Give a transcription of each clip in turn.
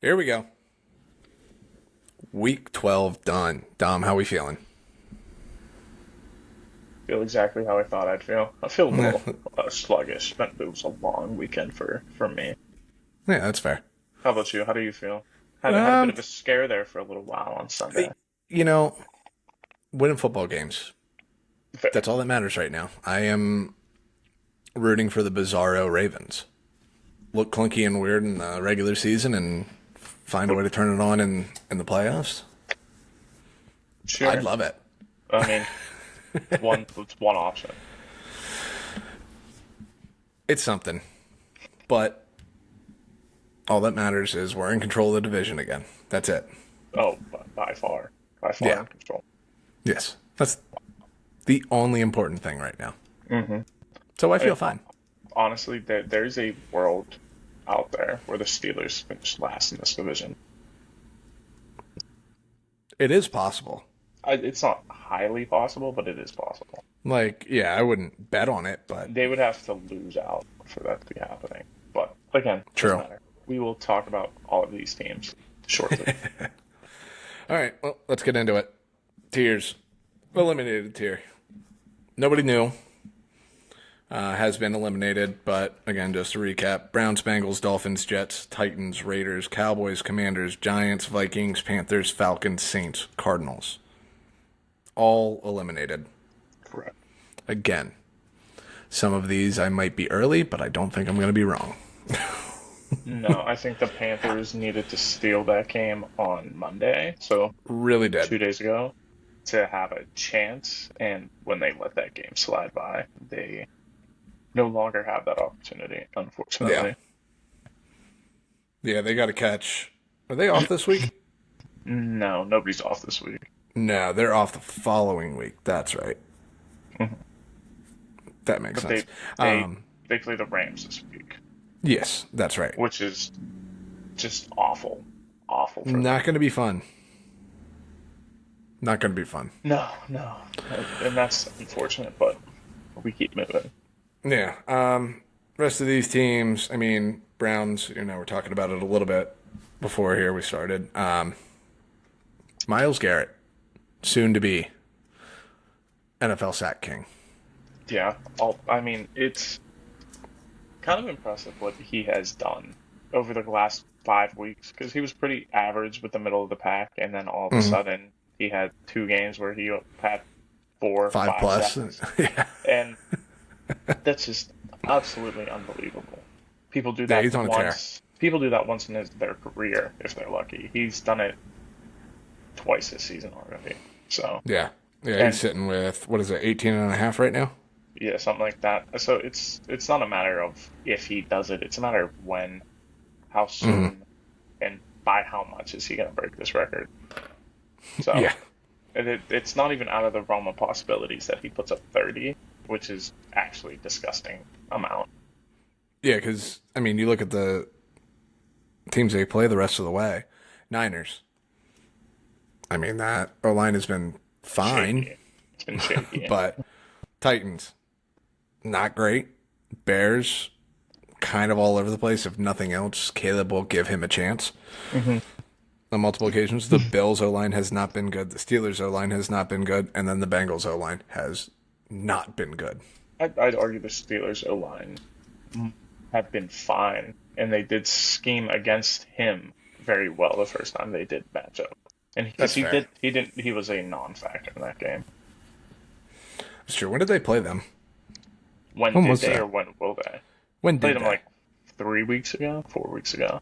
Here we go. Week 12 done. Dom, how we feeling? Feel exactly how I thought I'd feel. I feel a little sluggish, but it was a long weekend for me. Yeah, that's fair. How about you? How do you feel? Had a bit Um, of a scare there for a little while on Sunday. you know, winning football games. Fair. That's all that matters right now. I am rooting for the Bizarro Ravens. Look clunky and weird in the regular season and find a way to turn it on in the playoffs. I'd Sure. love it. I mean, it's one option. It's something. But all that matters is we're in control of the division again. That's it. Oh, by far Yeah. in control. Yes. That's the only important thing right now. So I feel fine. Honestly, there's a world out there where the Steelers finish last in this division. It is possible. It's not highly possible, but it is possible. Like, yeah, I wouldn't bet on it, but They would have to lose out for that to be happening. But again, True. doesn't matter. We will talk about all of these teams shortly. all right, well, let's get into it. Tiers. Eliminated tier. Nobody knew. Has been eliminated, but again, just to recap: Browns, Bengals, Dolphins, Jets, Titans, Raiders, Cowboys, Commanders, Giants, Vikings, Panthers, Falcons, Saints, Cardinals. All eliminated. Correct. Again, some of these I might be early, but I don't think I'm going to be wrong. No, I think the Panthers needed to steal that game on Monday, so Really did. 2 days ago, to have a chance. And when they let that game slide by, they no longer have that opportunity, unfortunately. Yeah, they got to catch. Are they off this week? No, nobody's off this week. No, they're off the following week. That's right. That makes But they sense. they they play the Rams this week, Yes, that's right. which is just awful, awful for them. Not going to be fun. Not going to be fun. No, and that's unfortunate. But we keep moving. Yeah. Rest of these teams, I mean, Browns, we're talking about it a little bit before here we started. Myles Garrett, soon to be NFL sack king. Yeah, I mean, it's kind of impressive what he has done over the last 5 weeks, because he was pretty average with the middle of the pack, and then all of a sudden he had 2 games where he had 5 5 plus. sacks, Yeah. and that's just absolutely unbelievable. People do Yeah, that he's on a tear. once. People do that once in their career if they're lucky. He's done it twice this season already. So Yeah. Yeah, And- he's sitting with, what is it, 18 and a half right now? yeah, something like that. So it's not a matter of if he does it. It's a matter of when, how soon, and by how much is he going to break this record. So Yeah. and it's not even out of the realm of possibilities that he puts up 30, which is actually disgusting amount. Yeah, because, I mean, you look at the teams they play the rest of the way. Niners. I mean, that O-line has been fine, Shaky. It's been shaky. but Titans, not great. Bears, kind of all over the place. If nothing else, Caleb will give him a chance on multiple occasions. The Bills O-line has not been good. The Steelers O-line has not been good. And then the Bengals O-line has not been good. I'd argue the Steelers O-line have been fine, and they did scheme against him very well the first time they did match up. And That's he fair. he was a non-factor in that game. It's true. When did they play them? When When did was they that? or when will they? When Played did him they? like 3 weeks ago, 4 weeks ago.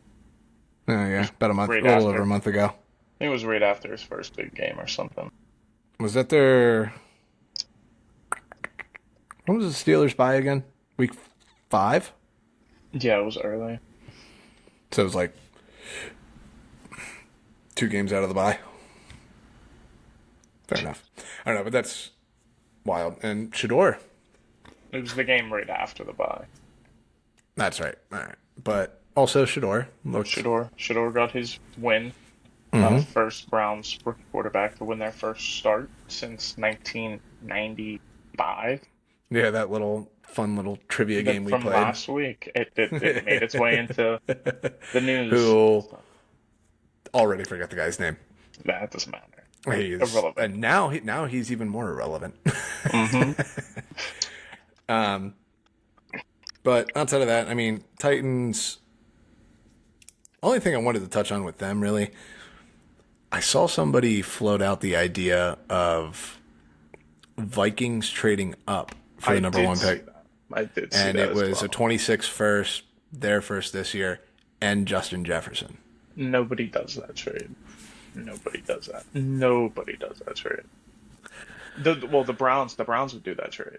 Oh, yeah, about a month, right a little after. over a month ago. I think it was right after his first big game or something. Was that their... When was the Steelers bye again? Week 5? Yeah, it was early. So it was like 2 games out of the bye. Fair enough. I don't know, but that's wild. And Shador. It was the game right after the bye. That's right. All right. But also Shador. Looked, Shador got his win. First Browns rookie quarterback to win their first start since 1995. yeah, that little fun little trivia game we From played. last week. It made its way into the news. Who already forget the guy's name. That doesn't matter. He's Irrelevant. and now he's even more irrelevant. But outside of that, I mean, Titans. Only thing I wanted to touch on with them, really, I saw somebody float out the idea of Vikings trading up for the number one pick. I did see And that it as was well. a 26 first, their first this year, and Justin Jefferson. Nobody does that trade. Nobody does that. Nobody does that trade. The Browns would do that trade.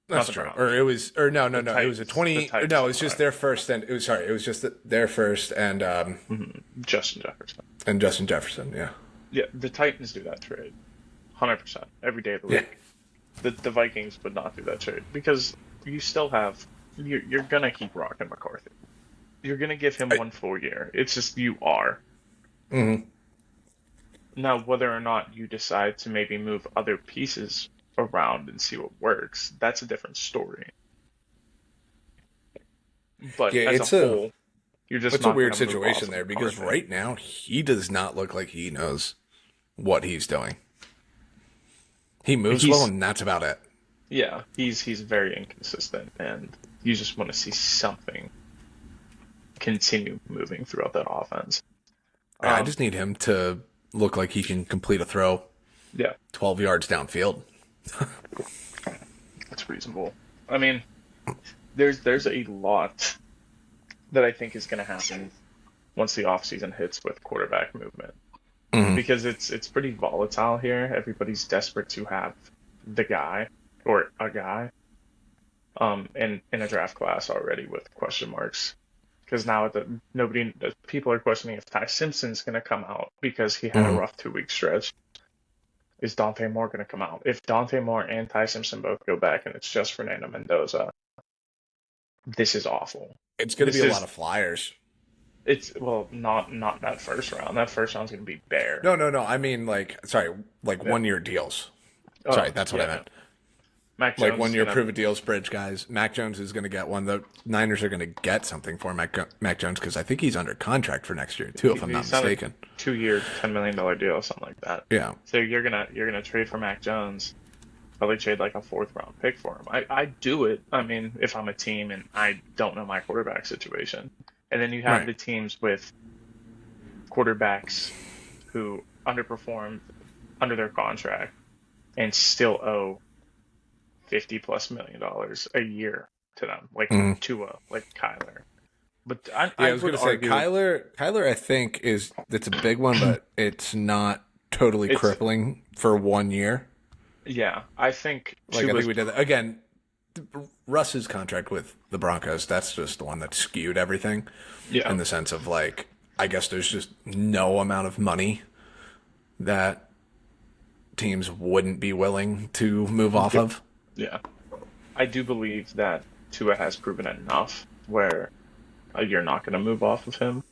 That's the true. Browns. Or it was, or no, it was a Titans- 20. the Titans, No, it was just right. their first, and it was just their first and Justin Jefferson. Justin Jefferson. Yeah. Yeah, the Titans do that trade, 100% every day of the Yeah. week. The Vikings would not do that trade because you still have you're gonna keep rocking McCarthy. You're gonna give him one full year. It's just you are. Mm-hmm. Now, whether or not you decide to maybe move other pieces around and see what works, that's a different story. But Yeah, as it's a a- whole, you're just It's a not weird gonna move situation off there of because McCarthy. right now he does not look like he knows what he's doing. He moves He's- well, and that's about it. Yeah, he's very inconsistent, and you just want to see something continue moving throughout that offense. I just need him to look like he can complete a throw Yeah, 12 yards downfield. that's reasonable. I mean, there's a lot that I think is going to happen once the offseason hits with quarterback movement. Because it's pretty volatile here. Everybody's desperate to have the guy or a guy in a draft class already with question marks. Because now people are questioning if Ty Simpson's going to come out because he had a rough 2-week stretch. Is Dante Moore going to come out? If Dante Moore and Ty Simpson both go back and it's just Fernando Mendoza, this is awful. It's going to This be a is- lot of flyers. It's not that first round. That first round's going to be bare. No. I mean, sorry, 1 year deals. Oh, Sorry, that's what I yeah. meant. Mac Like Jones 1 is year gonna- prove a deals bridge guys. Mac Jones is going to get one. The Niners are going to get something for Mac Jones because I think he's under contract for next year too, if I'm not He signed a mistaken. 2-year, $10 million deal, or something like that. Yeah. So you're gonna trade for Mac Jones, probably trade like a 4th round pick for him. I do it. I mean, if I'm a team and I don't know my quarterback situation, and then you have Right. the teams with quarterbacks who underperformed under their contract and still owe $50+ million a year to them, like Tua, like Kyler. But I was going would to say argue- Kyler. I think it's a big one, but it's not totally It's- crippling for 1 year. Yeah, I think Like I Tua's think we did that again. Russ's contract with the Broncos. That's just the one that skewed everything. Yeah. In the sense of like, I guess there's just no amount of money that teams wouldn't be willing to move off of. Yeah. I do believe that Tua has proven enough where you're not going to move off of him.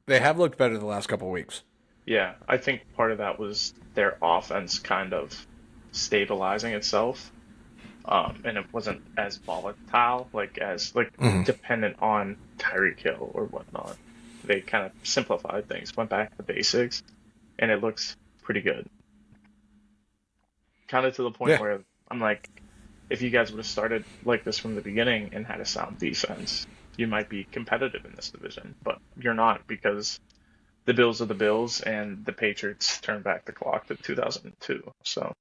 They have looked better the last couple of weeks. Yeah, I think part of that was their offense kind of stabilizing itself. And it wasn't as volatile, dependent on Tyreek Hill or whatnot. They kind of simplified things, went back to the basics, and it looks pretty good. Kind of to the point Yeah. where I'm like, if you guys would have started like this from the beginning and had a sound defense, you might be competitive in this division. But you're not because the Bills are the Bills and the Patriots turned back the clock to 2002. So,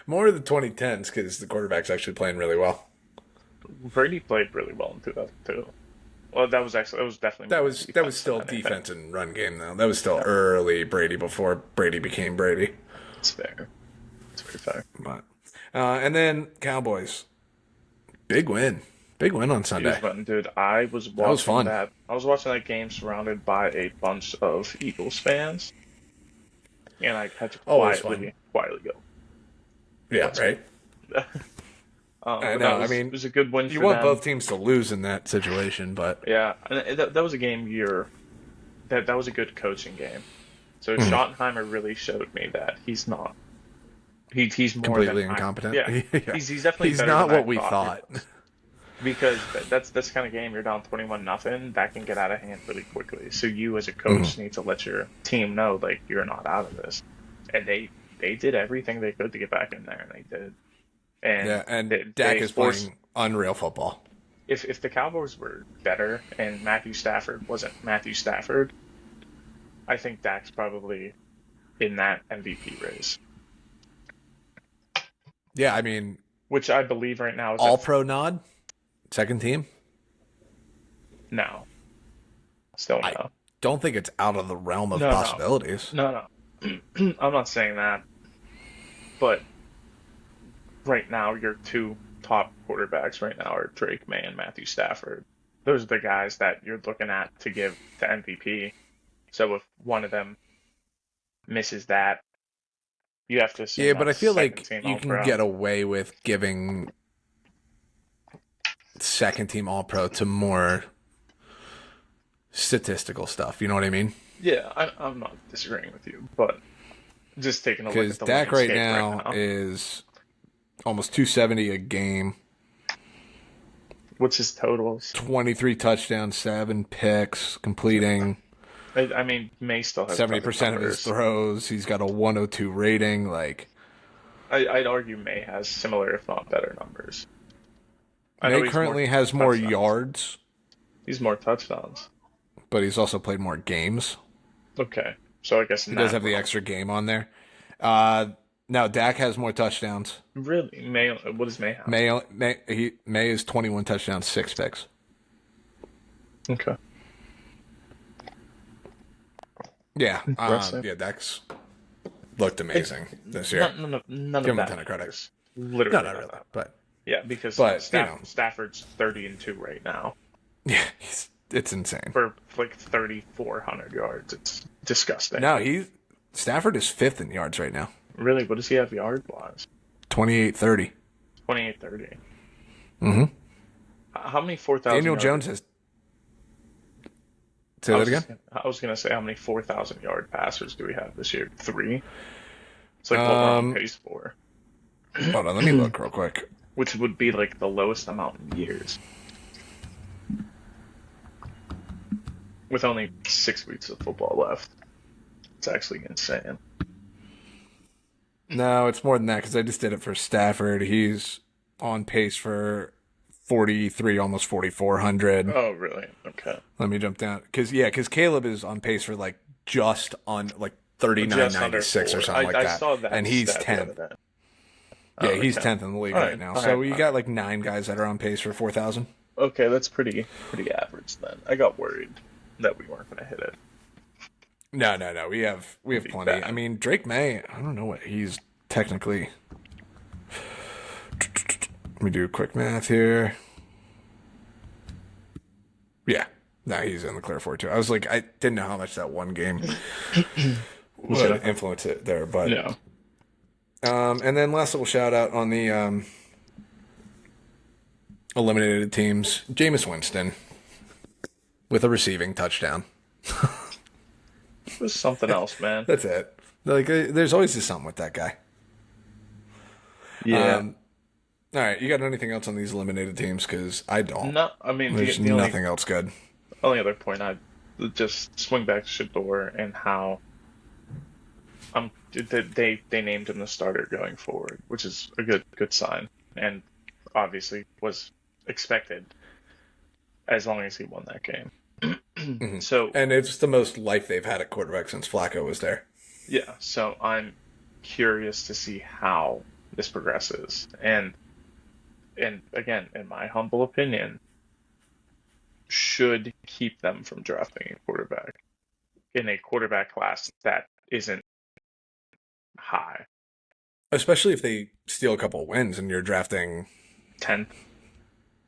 More of the 2010s because the quarterback's actually playing really well. Brady played really well in 2002. Well, that was definitely That more was defense still than anything. defense and run game though. That was still early Brady before Brady became Brady. It's fair. It's very fair. But and then Cowboys, big win on Sunday. Huge button, dude. I was watching was fun. that. I was watching that game surrounded by a bunch of Eagles fans, and I had to Always quietly go. Yeah, right. But know, that I mean, it was a good win You for want them. both teams to lose in that situation, but Yeah, and that was a game that was a good coaching game. So Mm-hmm. Schottenheimer really showed me that he's not. He's more completely than incompetent. Yeah, Yeah. he's definitely he's better not than what I we thought. thought. because that's this kind of game. You're down 21-0. That can get out of hand really quickly. So you, as a Mhm. coach, need to let your team know like you're not out of this. And they did everything they could to get back in there, and they did. And Yeah, and Dak they is forced. playing unreal football. If the Cowboys were better and Matthew Stafford wasn't Matthew Stafford, I think Dak's probably in that MVP race, Yeah, I mean, which I believe right now is all at pro nod, second team. no, still I no, don't think it's out of the realm of no, no, possibilities. no, no. I'm not saying that, but right now your two top quarterbacks right now are Drake May and Matthew Stafford. Those are the guys that you're looking at to give the MVP. So if one of them misses that, you have to assume Yeah, but I that's feel second like team you All can Pro. get away with giving second team all pro to more statistical stuff. You know what I mean? Yeah, I'm not disagreeing with you, but just taking a look Because at the Dak right landscape right now now, is almost 270 a game, what's his totals? 23 touchdowns, 7 picks, completing I mean, May still has better 70% of his numbers. throws. He's got a 102 rating. Like, I'd argue May has similar, if not better, numbers. I know May he's more currently has more touchdowns. yards, He's more touchdowns. but he's also played more games. Okay, so I guess He in does that have the realm, extra game on there. Now Dak has more touchdowns. really, May. What does May have? May is 21 touchdowns, 6 picks. Okay, Yeah, impressive. yeah, Dak's looked amazing this year. None Give of him a that ton of credit. matters. No, Literally not none of really, that. but Yeah, because you know, Stafford's 30-2 right now yeah, it's insane. for like 3,400 yards. It's disgusting. No, Stafford is fifth in yards right now, Really, what does he have yard wise? 28-30. 28-30. Mm-hmm. How many 4,000 Daniel yard? Jones has. Say I that was again. I was gonna say how many 4,000 yard passers do we have this year? Three. It's like what we're on pace for, Hold on, let me look real quick. which would be like the lowest amount in years, with only 6 weeks of football left. It's actually insane. No, it's more than that because I just did it for Stafford. He's on pace for 43, almost 4,400. Oh, really? Okay. Let me jump down because Caleb is on pace for like just on like Just under 39.96 or four. something like I that, saw that and he's stat the other 10th. day. Yeah, Oh, he's okay. 10th in the league All right right, now. all So right, you all got like 9 guys that are on pace for 4,000. Okay, that's pretty average then. I got worried that we weren't gonna hit it. No, we have Be plenty. bad. I mean, Drake May. I don't know what he's technically. Let me do quick math here. Yeah, no, he's in the clear for it too. I was like, I didn't know how much that one game would influence it there, but Yeah. and then last little shout out on the eliminated teams, Jameis Winston with a receiving touchdown. It was something else, man. That's it. Like, there's always just something with that guy. Yeah. All right, you got anything else on these eliminated teams? Because I don't. No, I mean There's the only nothing else good. other point I'd just swing back to Shador and how they named him the starter going forward, which is a good sign, and obviously was expected as long as he won that game. So And it's the most life they've had at quarterback since Flacco was there. yeah, so I'm curious to see how this progresses, and again, in my humble opinion, should keep them from drafting a quarterback in a quarterback class that isn't high. Especially if they steal a couple of wins and you're drafting. 10th.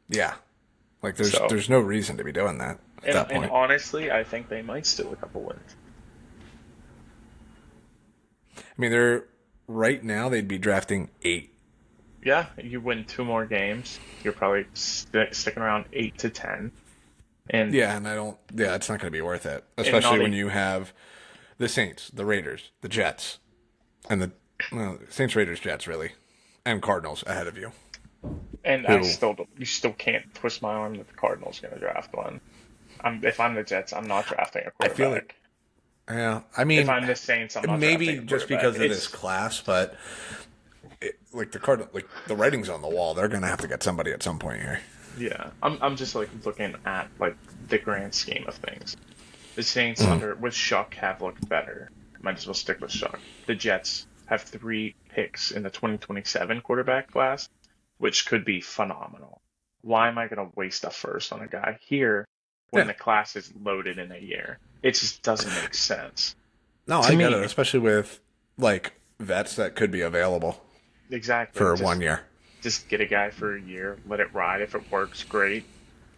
Yeah. Like, there's So- there's no reason to be doing that at that And point. honestly, I think they might steal a couple wins. I mean, they're right now they'd be drafting 8. Yeah, you win 2 more games, you're probably sticking around 8 to 10. And Yeah, and I don't. Yeah, it's not going to be worth it, especially not when a- you have the Saints, the Raiders, the Jets, and the Saints, Raiders, Jets, really, and Cardinals ahead of you. And Who? you still can't twist my arm that the Cardinals are going to draft one. If I'm the Jets, I'm not drafting a I feel like, quarterback. yeah. I If mean, I'm the Saints, I'm not drafting maybe a just quarterback. because of this class, but like the Cardinal, like the writing's on the wall. They're gonna have to get somebody at some point here. Yeah, I'm just like looking at like the grand scheme of things. The Saints Mhm. under with Shuck have looked better. Might as well stick with Shuck. The Jets have 3 picks in the 2027 quarterback class, which could be phenomenal. Why am I going to waste a first on a guy here when Yeah. the class is loaded in a year? It just doesn't make sense No, to I get me. it, especially with like vets that could be available Exactly. for 1 year. Just get a guy for a year, let it ride. If it works, great.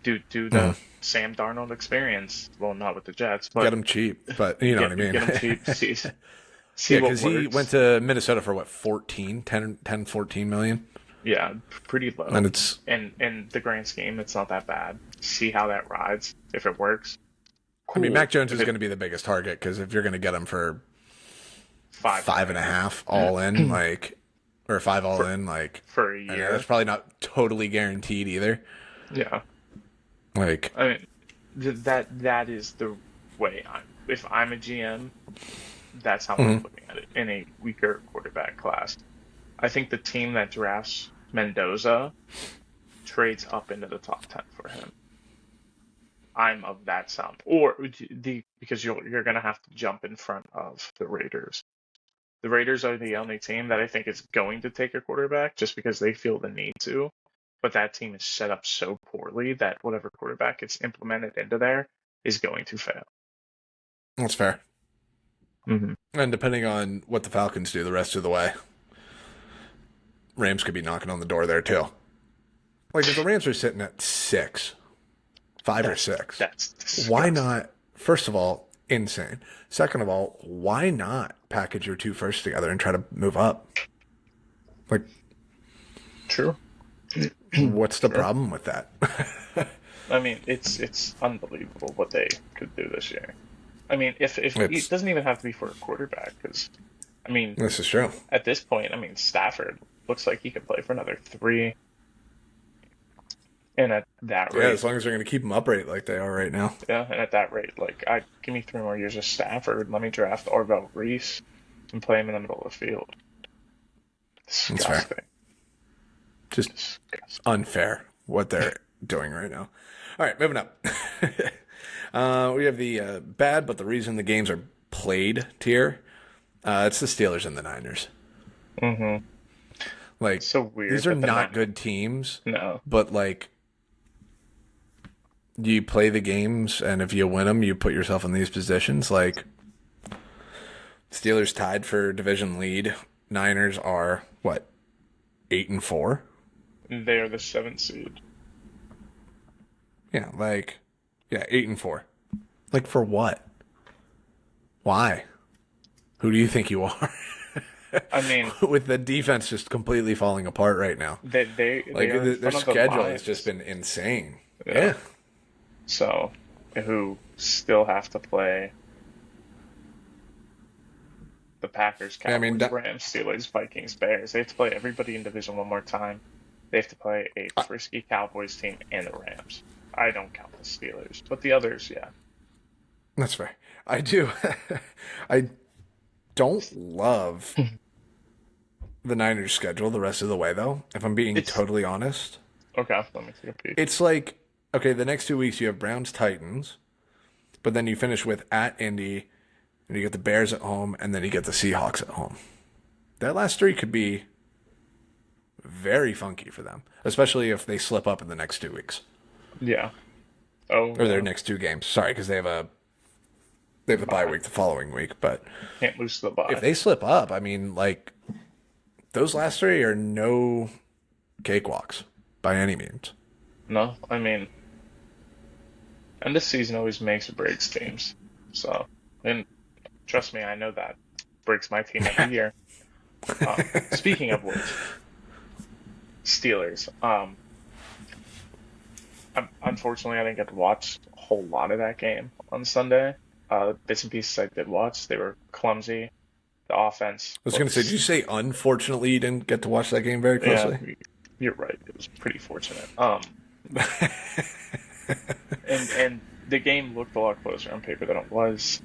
Do Mhm. the Sam Darnold experience. Well, not with the Jets, Get but them cheap, but you know what I mean. get him cheap. See Yeah, what because he works. went to Minnesota for what, 10, 14 million? Yeah, pretty And low. it's, And in the grand scheme, it's not that bad. See how that rides. If it works, I mean, cool. Mac Jones If is it going to be the biggest target because if you're going to get him for five five and a grand half all in, like, or five all in, like, for a I know year, that's probably not totally guaranteed either. yeah. Like, I mean, that is the way if I'm a GM, that's how I'm mhm. looking at it in a weaker quarterback class. I think the team that drafts Mendoza trades up into the top 10 for him. I'm of that sound, or because you're gonna have to jump in front of the Raiders. The Raiders are the only team that I think is going to take a quarterback just because they feel the need to. But that team is set up so poorly that whatever quarterback gets implemented into there is going to fail. That's fair. Mm-hmm. And depending on what the Falcons do the rest of the way, Rams could be knocking on the door there too. Like if the Rams are sitting at 5 or 6, That's disgusting. why not? First of all, insane. Second of all, why not package your two firsts together and try to move up? Like, True. what's the Sure. problem with that? I mean, it's unbelievable what they could do this year. I mean, if it It's doesn't even have to be for a quarterback, because I mean, this is true. at this point, I mean, Stafford looks like he could play for another 3, and at that Yeah, rate, as long as they're going to keep them upright like they are right now. yeah, and at that rate, like, I give me 3 more years of Stafford. Let me draft Orville Reese and play him in the middle of the field. That's fair. Disgusting. Just Disgusting. unfair what they're doing right now. All right, moving up. We have the bad, but the reason the games are played tier. It's the Steelers and the Niners. Mm-hmm. Like, So weird. these are that the not Nin- good teams, No. but like, you play the games, and if you win them, you put yourself in these positions. Like, Steelers tied for division lead. Niners are what, 8-4? They are the 7th seed. Yeah, like, yeah, 8-4. Like, for what? Why? Who do you think you are? I mean, With the defense just completely falling apart right now. they Like, are in their front of the schedule has Lions. just been insane. Yeah. Yeah. So, who still have to play the Packers, Cowboys, I mean, Rams, Steelers, Vikings, Bears. They have to play everybody in division one more time. They have to play a frisky Cowboys team and the Rams. I don't count the Steelers, but the others, yeah. That's fair. I do. I don't love the Niners' schedule the rest of the way, though, if I'm being It's- totally honest. Okay, let me take a peek. It's like, okay, the next 2 weeks you have Browns, Titans, but then you finish with at Indy, and you get the Bears at home, and then you get the Seahawks at home. That last 3 could be very funky for them, especially if they slip up in the next 2 weeks. Yeah. Oh, Or their next 2 games. Sorry, because they have the bye week the following week, but can't lose to the bye. if they slip up, I mean, like, those last 3 are no cakewalks by any means. No, I mean, and this season always makes or breaks teams. So, and trust me, I know that breaks my team every year. Speaking of which, Steelers. Unfortunately, I didn't get to watch a whole lot of that game on Sunday. Bits and pieces I did watch. They were clumsy. The offense. I was going to say, did you say unfortunately you didn't get to watch that game very closely? Yeah, you're right. It was pretty fortunate. And the game looked a lot closer on paper than it was.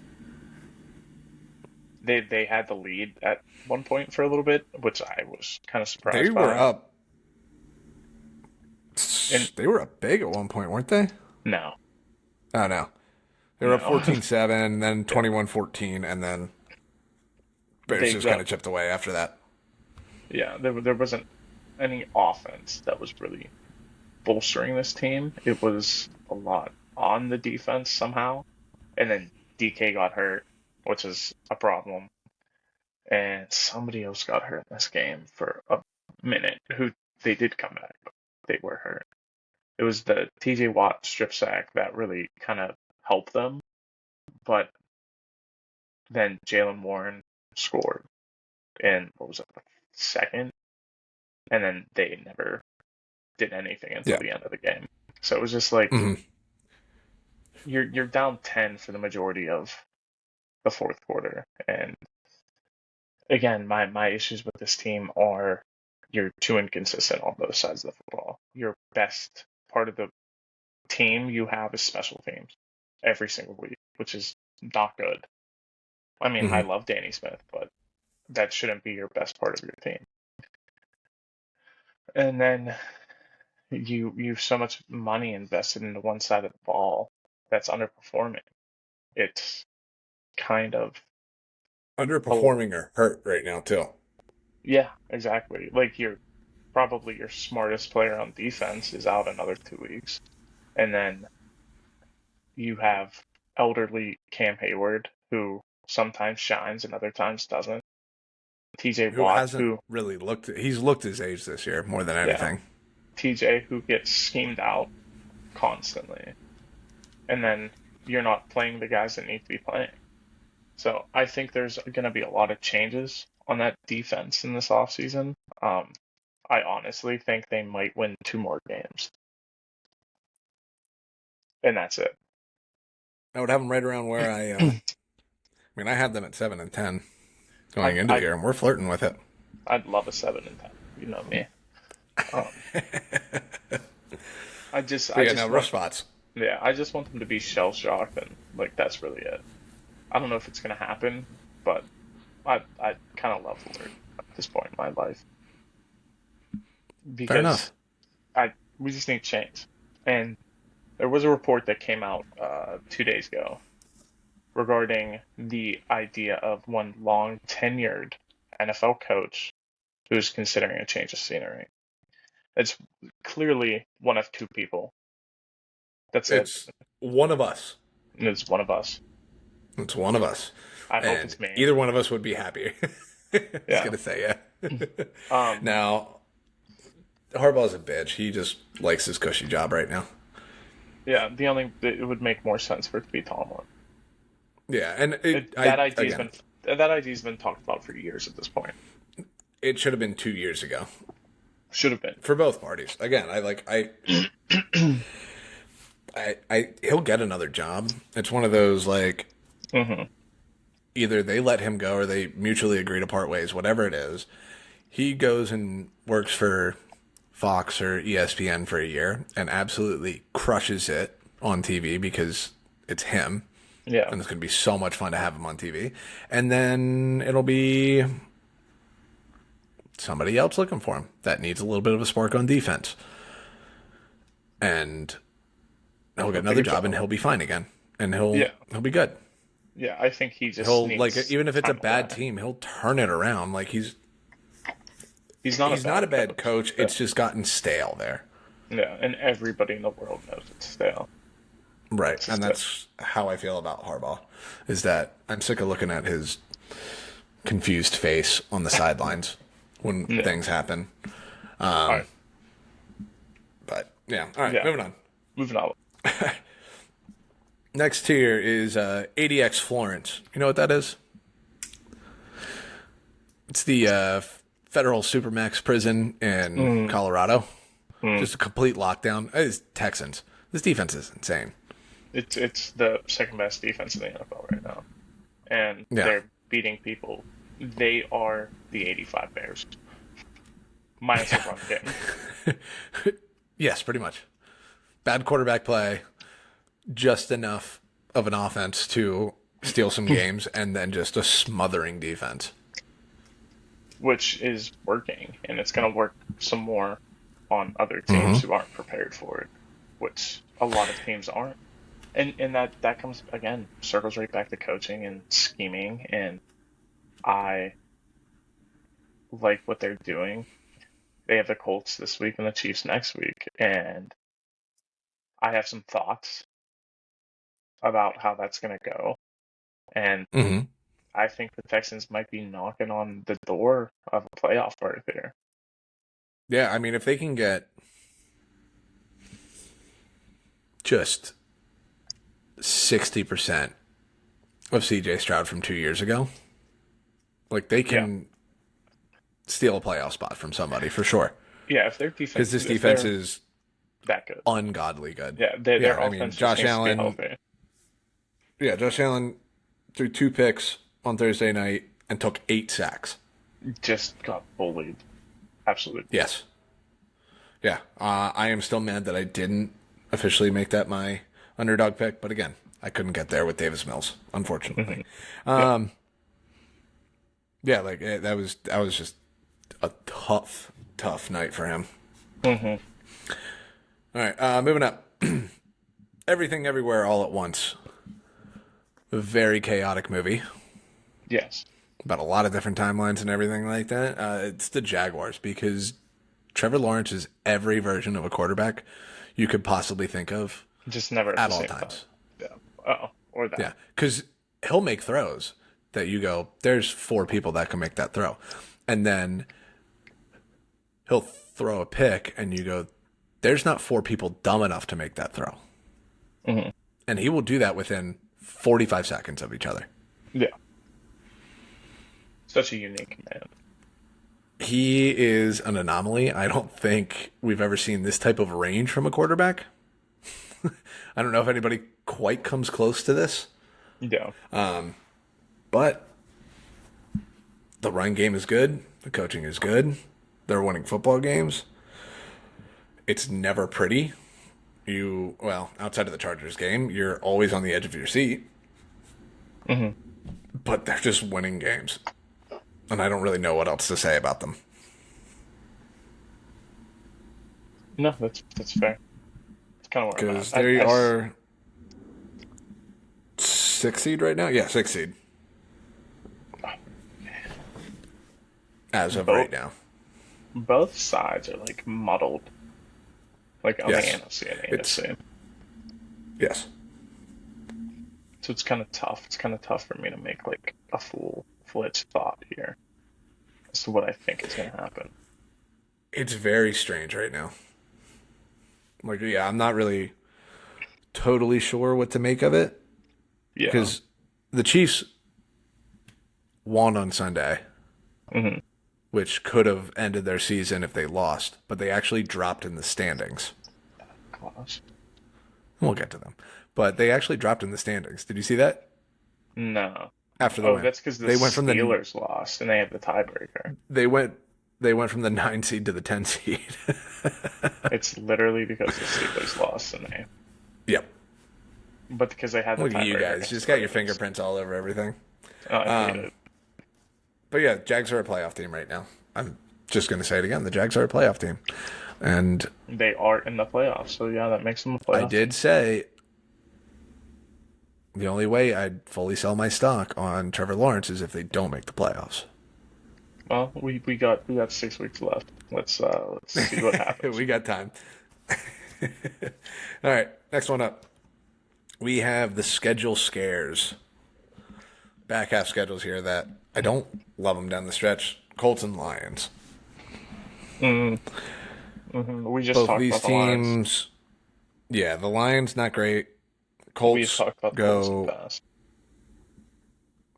They had the lead at one point for a little bit, which I was kind of They surprised were by. up. And They were up big at one point, weren't they? no, Oh, no. They were up no, 14-7, then yeah, 21-14, and then Bears they just kind of chipped away after that. yeah, there wasn't any offense that was really bolstering this team. It was a lot on the defense somehow, and then DK got hurt, which is a problem, and somebody else got hurt in this game for a minute. Who they did come back, but they were hurt. It was the TJ Watt strip sack that really kind of helped them, but then Jalen Warren scored in what was it, the second, and then they never did anything until Yeah. the end of the game. So it was just like Hmm. you're down 10 for the majority of the fourth quarter, and again, my issues with this team are you're too inconsistent on both sides of the football. Your best part of the team you have is special teams every single week, which is not good. I mean, I Hmm. love Danny Smith, but that shouldn't be your best part of your team. And then you've so much money invested into one side of the ball that's underperforming. It's kind of a, Underperforming or hurt right now, too. yeah, exactly. Like you're probably your smartest player on defense is out another 2 weeks, and then you have elderly Cam Hayward who sometimes shines and other times doesn't. TJ Who Watt hasn't who, really looked, he's looked his age this year more than yeah, anything. TJ who gets schemed out constantly, and then you're not playing the guys that need to be playing. So I think there's going to be a lot of changes on that defense in this offseason. I honestly think they might win 2 more games, and that's it. I would have them right around where I mean, I had them at 7-10 going I'd, into the I'd, year, and we're flirting with it. I'd love a 7-10. You know me. Um, I But yeah, just no, rough want, spots. yeah, I just want them to be shell shocked, and like that's really it. I don't know if it's gonna happen, but I kind of love Lillard at this point in my life Fair because enough. we just need change. And there was a report that came out 2 days ago regarding the idea of one long tenured NFL coach who's considering a change of scenery. It's clearly one of two people. That's it. It's one of us. It's one of us. It's one of us. I hope And it's me. either one of us would be happier. I was Yeah. going to say, yeah. Um, Now, Harbaugh's a bitch. He just likes his cushy job right now. yeah, it would make more sense for it to be Tomlin. Yeah, and That idea's been talked about for years at this point. it should have been 2 years ago Should have been. for both parties. Again, he'll get another job. It's one of those like Hmm. either they let him go or they mutually agree to part ways, whatever it is. He goes and works for Fox or ESPN for a year and absolutely crushes it on TV because it's him. Yeah. And it's going to be so much fun to have him on TV. And then it'll be somebody else looking for him that needs a little bit of a spark on defense. And he'll get another job and he'll be fine again. And Yeah. he'll be good. Yeah, I think he just He'll needs like even if it's a time to bad learn. team, he'll turn it around. Like He's he's not not a a bad coach. Yeah. It's just gotten stale there. Yeah, and everybody in the world knows it's stale. Right. It's And just that's how I feel about Harbaugh. Is that I'm sick of looking at his confused face on the sidelines when things happen. all right, But yeah. All right, Yeah. moving on. moving on. Next tier is ADX Florence. You know what that is? It's the federal supermax prison in Colorado. Just a complete lockdown. It's Texans. This defense is insane. It's the second best defense in the NFL right now, and Yeah. they're beating people. They are the '85 Bears. minus the run game. Yes, pretty much. Bad quarterback play, just enough of an offense to steal some games, and then just a smothering defense. Which is working, and it's going to work some more on other teams who aren't prepared for it, which a lot of teams aren't. And that comes again, circles right back to coaching and scheming, and I like what they're doing. They have the Colts this week and the Chiefs next week, and I have some thoughts about how that's going to go. And Mm-hmm. I think the Texans might be knocking on the door of a playoff berth here. Yeah, I mean, if they can get just 60% of CJ Stroud from 2 years ago, like they can steal a playoff spot from somebody for sure. Yeah, if their defense, Because this if defense they're is that good, ungodly good. yeah, their I offense mean, just Josh needs to be Allen. healthy. Yeah, Josh Allen threw 2 picks on Thursday night and took 8 sacks. Just got bullied. Absolutely. Yes. Yeah. I am still mad that I didn't officially make that my underdog pick, but again, I couldn't get there with Davis Mills, unfortunately. Yeah, like that was just a tough night for him. Mm-hmm. All right, moving up. Everything Everywhere All at Once. A very chaotic movie Yes. about a lot of different timelines and everything like that. It's the Jaguars because Trevor Lawrence is every version of a quarterback you could possibly think of Just never at the all same times. time. Yeah. Oh, or that. Yeah, because he'll make throws that you go, there's 4 people that can make that throw. And then he'll throw a pick and you go, there's not 4 people dumb enough to make that throw. Mm-hmm. And he will do that within 45 seconds of each other. Yeah. Such a unique man. He is an anomaly. I don't think we've ever seen this type of range from a quarterback. I don't know if anybody quite comes close to this. Yeah. But the run game is good. The coaching is good. They're winning football games. It's never pretty. Outside of the Chargers game, you're always on the edge of your seat. Mm-hmm. But they're just winning games. And I don't really know what else to say about them. No, that's fair. It's kind of where I'm Because at. they are 6 seed right now? Yeah, 6 seed. As of right now. Both sides are like muddled. Like on Yes. the NFC and the NFC. Yes. So it's kind of tough. It's kind of tough for me to make like a full-fledged thought here as to what I think is going to happen. It's very strange right now. Like, yeah, I'm not really totally sure what to make of it. Yeah. Because the Chiefs won on Sunday, Mm-hmm. which could have ended their season if they lost, but they actually dropped in the standings. Class. We'll get to them. But they actually dropped in the standings. Did you see that? No. After the Oh, win. that's because the They went from the- Steelers lost and they have the tiebreaker. They went from the 9 seed to the 10 seed. It's literally because the Steelers lost and they, Yep. but because they had the Look at you tiebreaker guys. against Just the got your Ravens. fingerprints all over everything. Oh, I hate it. But yeah, Jags are a playoff team right now. I'm just going to say it again. The Jags are a playoff team. And They are in the playoffs, so yeah, that makes them a playoff. I did say the only way I'd fully sell my stock on Trevor Lawrence is if they don't make the playoffs. Well, we got 6 weeks left. Let's see what happens. We got time. All right, next one up. We have the schedule scares. Back half schedules here that I don't love them down the stretch. Colts and Lions. We just Both talked these about the Lions. teams. Yeah, the Lions not great. We Colts talked about the Colts in go. the past.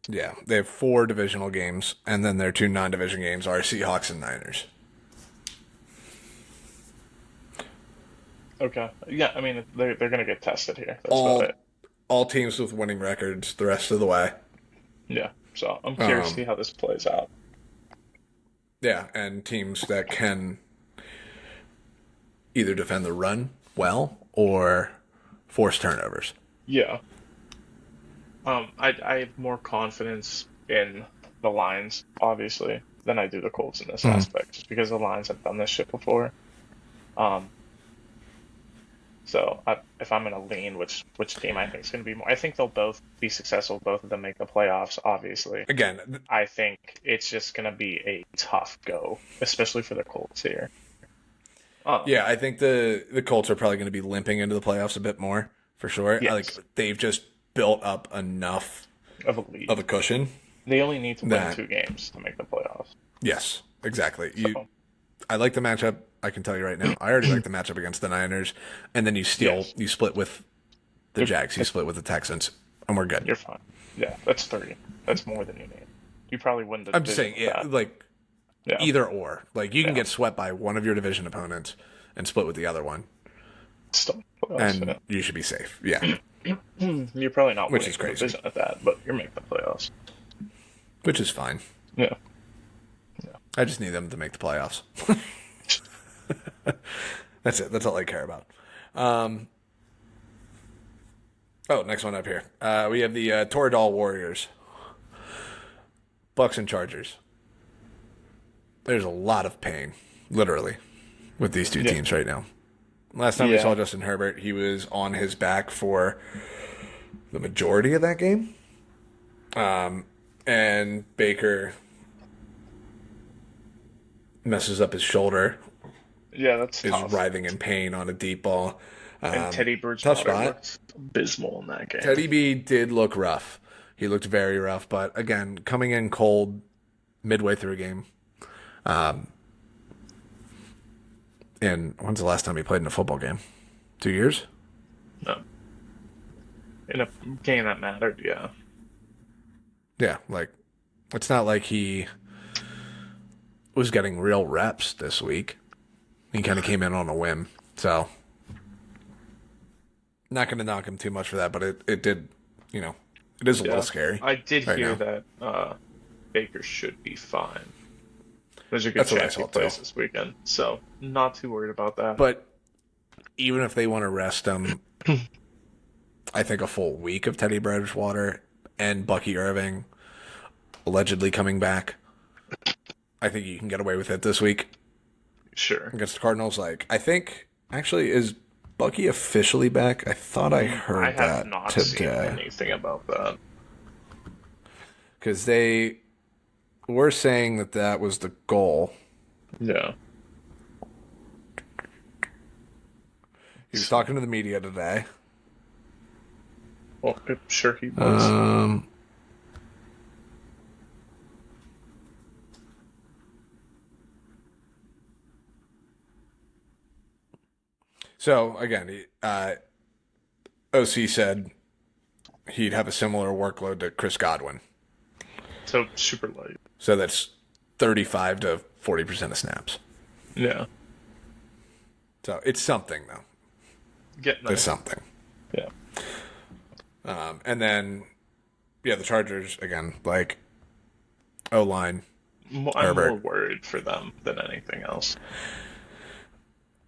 Yeah, they have 4 divisional games, and then their 2 non-division games are Seahawks and Niners. Okay. Yeah, I mean they're gonna get tested here. That's All about it. all teams with winning records the rest of the way. Yeah. So I'm curious to Um, see how this plays out. Yeah, and teams that can either defend the run well or force turnovers. Yeah. I have more confidence in the Lions, obviously, than I do the Colts in this aspect, just because the Lions have done this shit before. Um, if I'm gonna lean which team I think is gonna be more, I think they'll both be successful. Both of them make the playoffs, obviously. Again, I think it's just gonna be a tough go, especially for the Colts here. yeah, I think the Colts are probably going to be limping into the playoffs a bit more for sure. Yes. Like they've just built up enough Of a lead. of a cushion. They only need to win that- 2 games to make the playoffs. Yes, exactly. So, I like the matchup. I can tell you right now. I already like the matchup against the Niners, and then you split with the Jags. You split with the Texans, and we're good. you're fine. Yeah, that's 3. That's more than you need. You probably win the I'm just saying, division yeah, with like that. Yeah. either or. Like you can Yeah. get swept by one of your division opponents and split with the other one, Still playoffs, and you should be safe. Yeah, you're probably not Which winning is the crazy. division at that, but you're making the playoffs. which is fine. Yeah. I just need them to make the playoffs. That's it. That's all I care about. Next one up here. We have the Toradol Warriors, Bucks and Chargers. There's a lot of pain, literally, with these two teams right now. Last time we Yeah. saw Justin Herbert, he was on his back for the majority of that game. And Baker messes up his shoulder, Yeah, that's is tough. writhing in pain on a deep ball. And Teddy tough Bridgewater spot. looked abysmal in that game. Teddy B did look rough. He looked very rough, but again, coming in cold midway through a game. And when's the last time he played in a football game? 2 years? No. In a game that mattered, yeah. Yeah, like it's not like he was getting real reps this week. He kind of came in on a whim, so not going to knock him too much for that. But it did, it is a little scary. I did right hear now. that Baker should be fine. There's a good That's what I chance he saw, plays too. this weekend, so not too worried about that. But even if they want to rest him, I think a full week of Teddy Bridgewater and Bucky Irving allegedly coming back, I think you can get away with it this week Sure. against the Cardinals. Like, I think, actually, is Bucky officially back? I thought I heard I have that not seen today. anything about that. Because they were saying that was the goal. Yeah. He was talking to the media today. Well, I'm sure he was. So again, OC said he'd have a similar workload to Chris Godwin. So super light. So that's 35 to 40% of snaps. Yeah. So it's something, though. Getting It's there. something. Yeah. And then, the Chargers, again, like, O-line. I'm Herbert. more worried for them than anything else.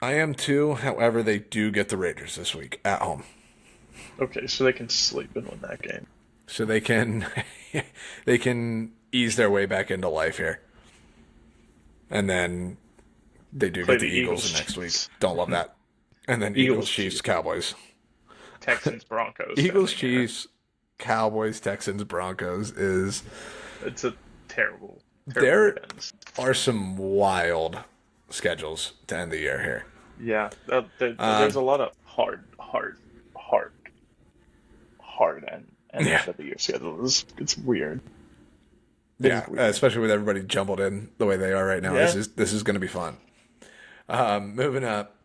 I am too. However, they do get the Raiders this week at home. Okay, so they can sleep and win that game. So they can they can ease their way back into life here. And then they do Play get the the Eagles Eagles, next week. Chiefs. Don't love that. And then Eagles, Eagles, Chiefs, Cowboys. Texans, Broncos. Eagles, down there. Chiefs, Cowboys, Texans, Broncos is It's a terrible There- defense. are some wild schedules to end the year here. Yeah, there's a lot of hard and Yeah. end of the year schedule. It's weird. Yeah, weird. especially with everybody jumbled in the way they are right now. Yeah. This is going to be fun. Moving up,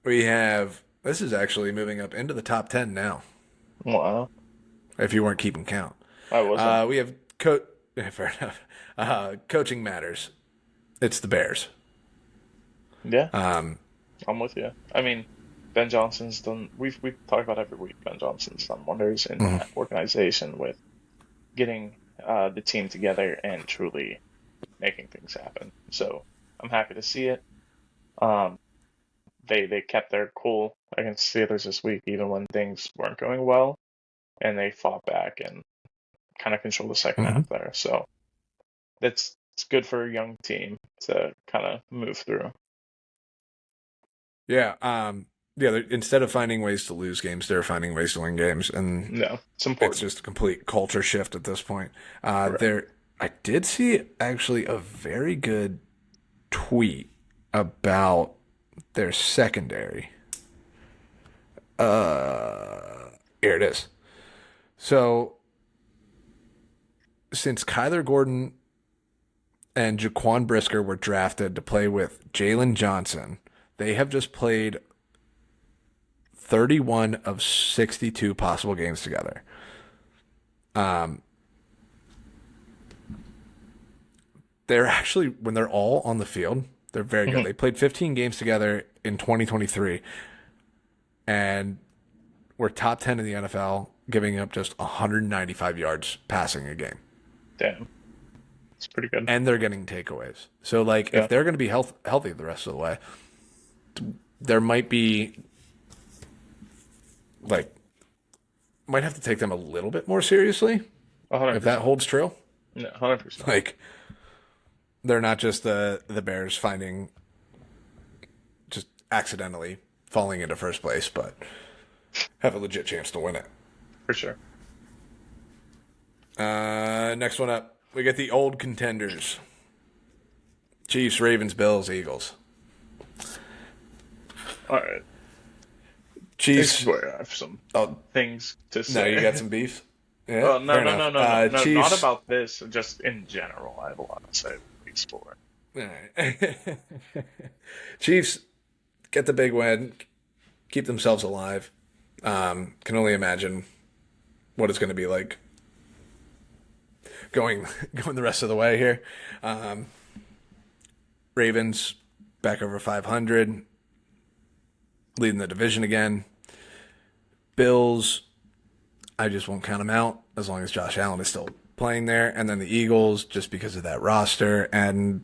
we have this is actually moving up into the top 10 now. Wow, If you weren't keeping count, I wasn't. we have fair enough. Coaching matters. It's the Bears. Yeah, I'm with you. I mean, Ben Johnson's done. We've talked about every week. Ben Johnson's done wonders in that organization with getting the team together and truly making things happen. So I'm happy to see it. Um, they kept their cool against the Steelers this week, even when things weren't going well, and they fought back and kind of controlled the second Hmm. half there. So it's good for a young team to kind of move through. Yeah. Yeah. Instead of finding ways to lose games, they're finding ways to win games, and No, it's it's important. just a complete culture shift at this point. Right. I did see actually a very good tweet about their secondary. Here it is. So since Kyler Gordon and Jaquan Brisker were drafted to play with Jalen Johnson, they have just played 31 of 62 possible games together. They're actually, when they're all on the field, they're very good. Mhm. They played 15 games together in 2023 and were top 10 in the NFL, giving up just 195 yards passing a game. Damn, it's pretty good. And they're getting takeaways. So, like, if Yeah. they're going to be healthy the rest of the way, there might be, like, might have to take them a little bit more seriously if that 100%. holds true. No, 100%. Like, they're not just the Bears finding, just accidentally falling into first place, but have a legit chance to win it. For sure. Next one up, we get the old contenders: Chiefs, Ravens, Bills, Eagles. All right. This is Chiefs. where I have some Oh things to no, you say. got some beef. Yeah, Well, no, fair no, no, enough. no, no, no, not Chiefs. about this. Just in general, I have a lot to say about these four. All right. Chiefs get the big win, keep themselves alive. Can only imagine what it's going to be like going going the rest of the way here. Ravens back over 500, leading the division again. Bills, I just won't count them out as long as Josh Allen is still playing there. And then the Eagles, just because of that roster, and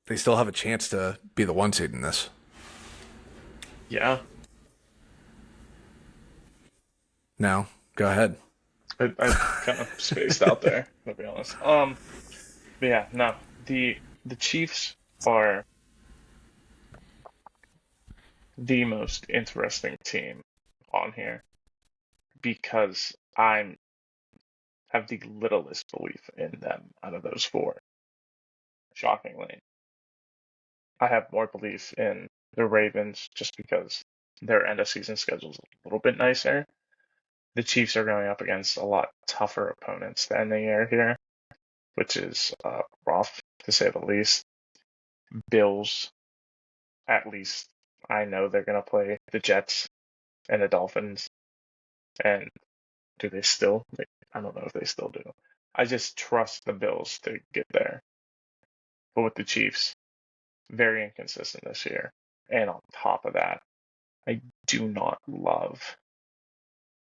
they still have a chance to be the one seed in this. Yeah, Now, go ahead. I kind of spaced out there, to be honest. But yeah, no, the Chiefs are the most interesting team on here because I have the littlest belief in them out of those four. Shockingly, I have more belief in the Ravens just because their end of season schedule is a little bit nicer. The Chiefs are going up against a lot tougher opponents than they are here, which is rough to say the least. Bills, at least I know they're going to play the Jets and the Dolphins. And do they still? I don't know if they still do. I just trust the Bills to get there. But with the Chiefs, very inconsistent this year. And on top of that, I do not love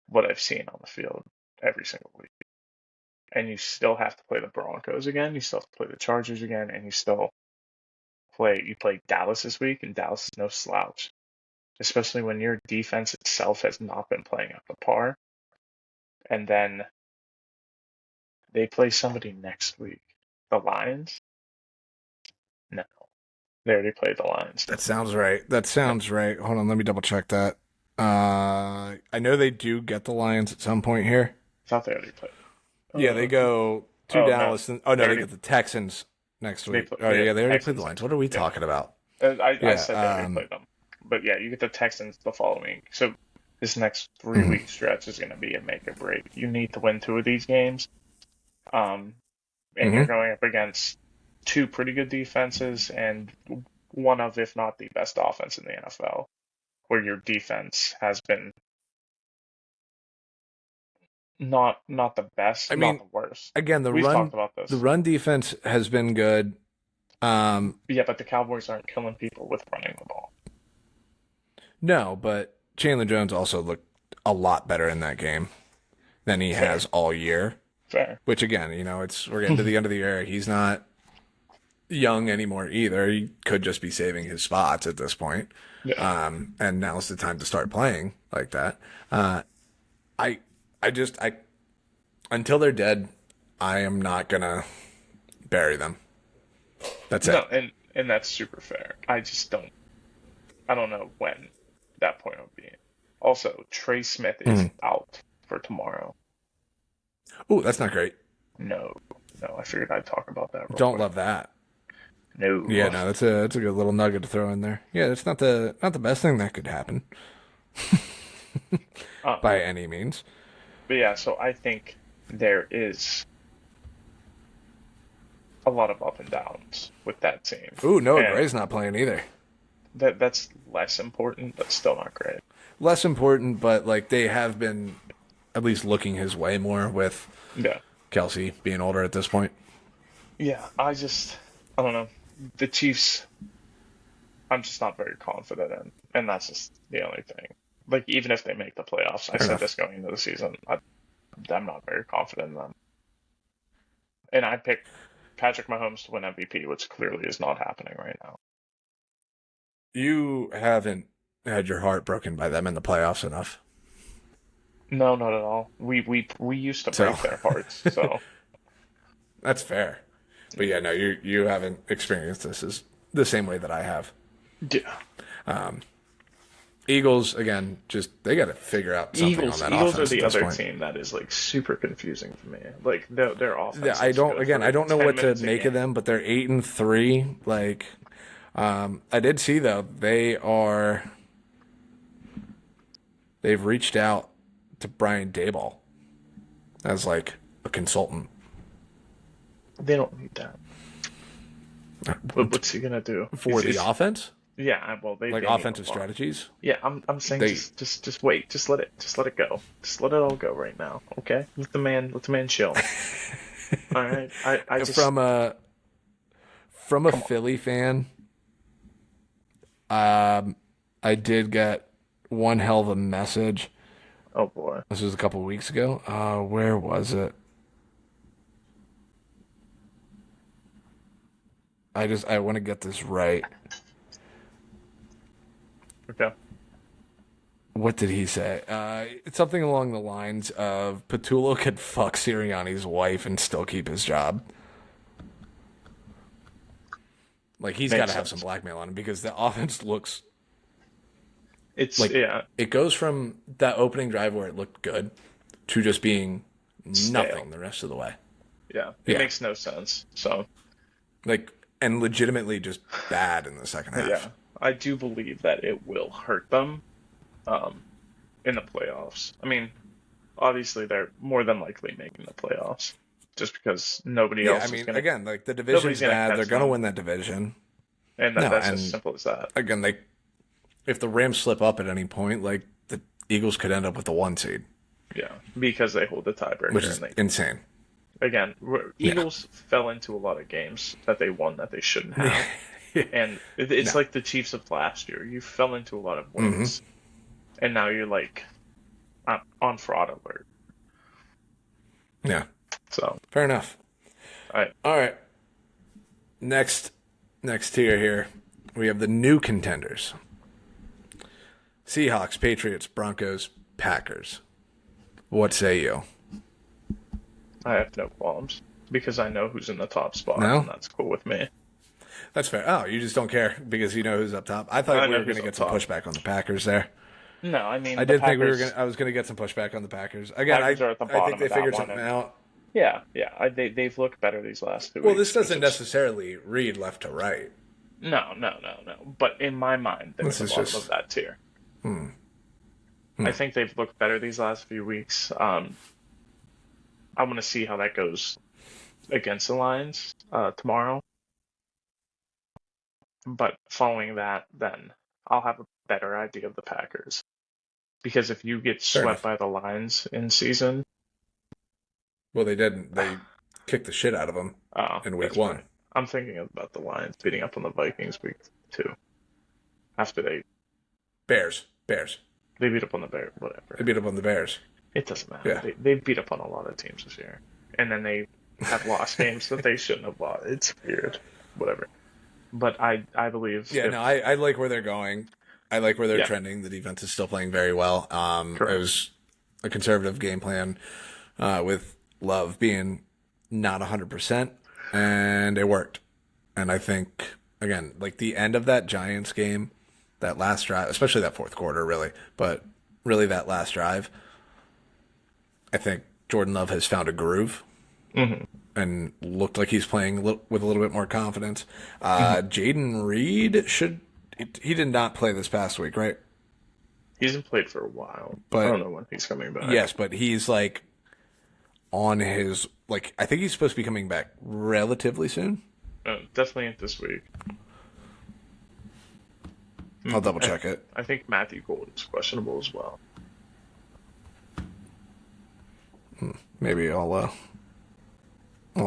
what I've seen on the field every single week. And you still have to play the Broncos again. You still have to play the Chargers again, and you play Dallas this week, and Dallas is no slouch. Especially when your defense itself has not been playing up to par. And then they play somebody next week. The Lions? No. They already played the Lions. That sounds right. That sounds right. Hold on, let me double check that. I know they do get the Lions at some point here. I thought they already played. Yeah, they go to Oh, no. Dallas. And, oh no, They they already- get the Texans next They week. play- Oh yeah, yeah, they already played Texans. the Lions. What are we Yeah. talking about? I Yeah, said they already played them. But yeah, you get the Texans the following week. So this next 3 week stretch is going to be a make or break. You need to win 2 of these games. And you're going up against 2 pretty good defenses and one of, if not the best offense in the NFL, where your defense has been not the best, I mean, not the worst. again, We've talked about this. the run defense has been good. Yeah, but the Cowboys aren't killing people with running the ball. No, but Chandler Jones also looked a lot better in that game than he has all year. Fair. Which again, we're getting to the end of the year. He's not young anymore either. He could just be saving his spots at this point. Yeah. And now's the time to start playing like that. I just until they're dead, I am not gonna bury them. That's it. No, and that's super fair. I don't know when that point will be. Also, Trey Smith is out for tomorrow. Ooh, that's not great. No, no, I figured I'd talk about that real Don't quick. love that. No. Yeah, no, that's a good little nugget to throw in there. Yeah, it's not the best thing that could happen by any means. But yeah, so I think there is a lot of up and downs with that team. Ooh, Noah And Gray's not playing either. that's less important, but still not great. Less important, but like they have been at least looking his way more with Yeah. Kelsey being older at this point. Yeah, I don't know. The Chiefs, I'm just not very confident in, and that's just the only thing. Like, even if they make the playoffs, I said enough. this going into the season, I'm not very confident in them. And I picked Patrick Mahomes to win MVP, which clearly is not happening right now. You haven't had your heart broken by them in the playoffs enough. No, not at all. We used to So- break their hearts, so That's fair. But yeah, no, you haven't experienced this as the same way that I have. yeah. Eagles, again, just they got to figure out something on that Eagles offense are the at this other point. team that is like super confusing for me. Like their offense. Yeah, I is don't. good Again, for, I don't know 10 what to minutes a make game. of them, but they're 8-3. Like, I did see though they've reached out to Brian Daboll as like a consultant. They don't need that. What's he gonna do For the He's- offense, Yeah, well, they like need a offensive lot. strategies. Yeah, I'm saying They- just wait, just let it go, just let it all go right now, okay? Let the man chill. All right, I just From a Philly fan, I did get one hell of a message. oh boy, This was a couple weeks ago. Where was it? I want to get this right. okay. What did he say? It's something along the lines of Patullo could fuck Sirianni's wife and still keep his job. Like he's Makes got to have sense. some blackmail on him because the offense looks It's like yeah, it goes from that opening drive where it looked good to just being nothing the rest of the way. yeah. Yeah. It makes no sense. So Like and legitimately just bad in the second half. yeah, I do believe that it will hurt them, in the playoffs. I mean, obviously they're more than likely making the playoffs, just because nobody Yeah, else I is mean, gonna. again, like the division's nobody's gonna bad. catch They're going to them. win that division. And No, that's and- as simple as that. Again, if the Rams slip up at any point, like the Eagles could end up with the 1 seed, Yeah, because they hold the tiebreaker. which is and insane. again, Eagles fell into a lot of games that they won that they shouldn't have. And it's like the Chiefs of last year. You fell into a lot of wins, Mm-hmm. and now you're like on fraud alert. Yeah, So, fair enough. I All right. Next tier here, we have the new contenders. Seahawks, Patriots, Broncos, Packers. What say you? have no qualms because I know who's in the top spot, No? and that's cool with me. That's fair. Oh, you just don't care because you know who's up top. I thought I we know were going who's to up get some top. pushback on the Packers there. No, I mean I the did think Packers, I was going to get some pushback on the Packers. Again, Packers are at the I bottom think they of that figured one, something and- out. Yeah. They've looked better these last 2 Well, weeks. this doesn't 'cause it's- necessarily read left to right. No. But in my mind, they're at This the is bottom just- of that tier. I think they've looked better these last few weeks. I want to see how that goes against the Lions tomorrow. But following that, then I'll have a better idea of the Packers. Because if you get Fair swept enough. by the Lions in season, Well, they didn't. They kicked the shit out of them in week that's 1. fine. I'm thinking about the Lions beating up on the Vikings week 2. After they Bears. beat up on the Bears, whatever. They beat up on the Bears. It doesn't matter. Yeah. They beat up on a lot of teams this year, and then they have lost games that they shouldn't have lost. It's weird. whatever. But I believe Yeah, if no, I like where they're going. I like where they're yeah, trending. The defense is still playing very well. It correct. was a conservative game plan with Love being not 100%, and it worked. And I think, again, like the end of that Giants game, that last drive, especially that fourth quarter, really, but really that last drive, I think Jordan Love has found a groove Hmm. and looked like he's playing with a little bit more confidence. Hmm. Jaden Reed he did not play this past week, right? He hasn't played for a while. I But don't know when he's coming back. yes, but he's like on his like I think he's supposed to be coming back relatively soon. Definitely ain't this week. I'll double I, check it. I think Matthew Gold is questionable as well. Maybe I'll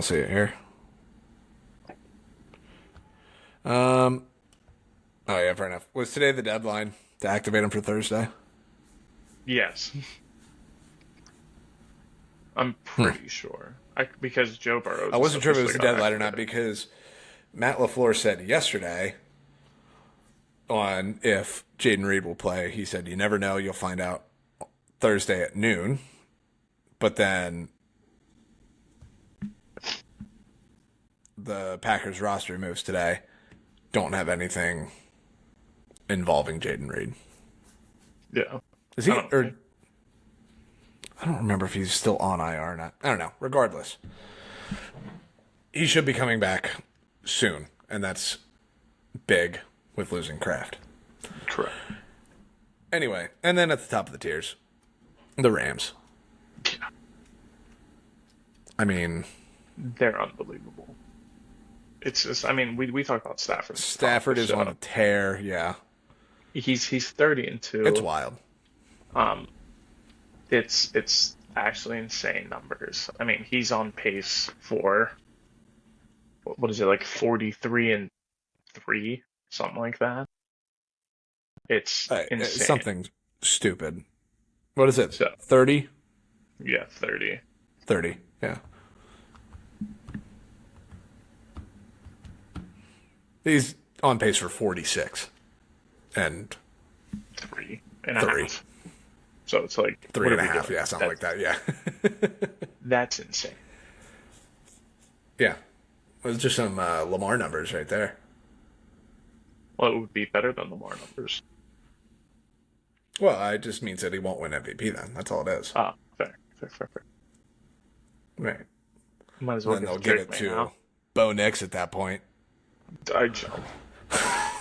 see it here. Oh yeah, fair enough. Was today the deadline to activate him for Thursday? Yes, I'm pretty sure. Because Joe Burrow. I wasn't sure if it was the officially got deadline or not activated. because Matt LaFleur said yesterday on if Jaden Reed will play. He said, "You never know. You'll find out Thursday at noon." But then the Packers roster moves today don't have anything involving Jaden Reed. Yeah. Is he I don't or think- I don't remember if he's still on IR or not. I don't know. Regardless, he should be coming back soon, and that's big with losing Kraft. Correct. Anyway, and then at the top of the tiers, the Rams. Yeah. I mean, They're unbelievable. It's just, I mean, we talked about Stafford. Stafford is on a tear. Yeah, He's 30-2. it's wild. Um, it's actually insane numbers. I mean, he's on pace for what is it, like 43-3, something like that. It's insane. Something stupid. What is it? So 30? yeah, 30. 30. Yeah. He's on pace for 46. And 3.5. Three. So it's like three what and are a we half. doing? Yeah, something like that. Yeah. That's insane. Yeah. Those are just some Lamar numbers right there. Well, it would be better than the Lamar numbers. Well, it just means that he won't win MVP then. That's all it is. Ah, fair. Right. Might as well Then they'll give give it it to Drake to now. Bo Nix at that point. I jump. I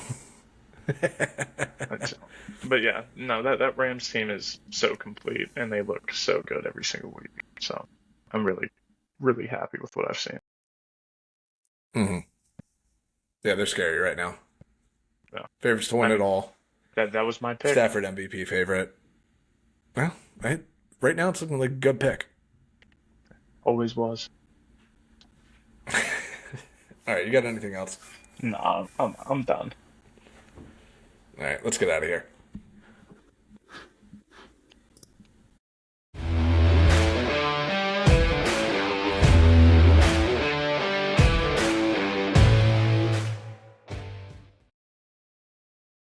jump. But yeah, no, that Rams team is so complete and they look so good every single week. So I'm really, really happy with what I've seen. Mm-hmm. Yeah, they're scary right now. Yeah. Favorites to win it all. That was my pick. Stafford MVP favorite. Well, right now it's looking like a good pick. Always was. All right, you got anything else? No, I'm done. All right, let's get out of here.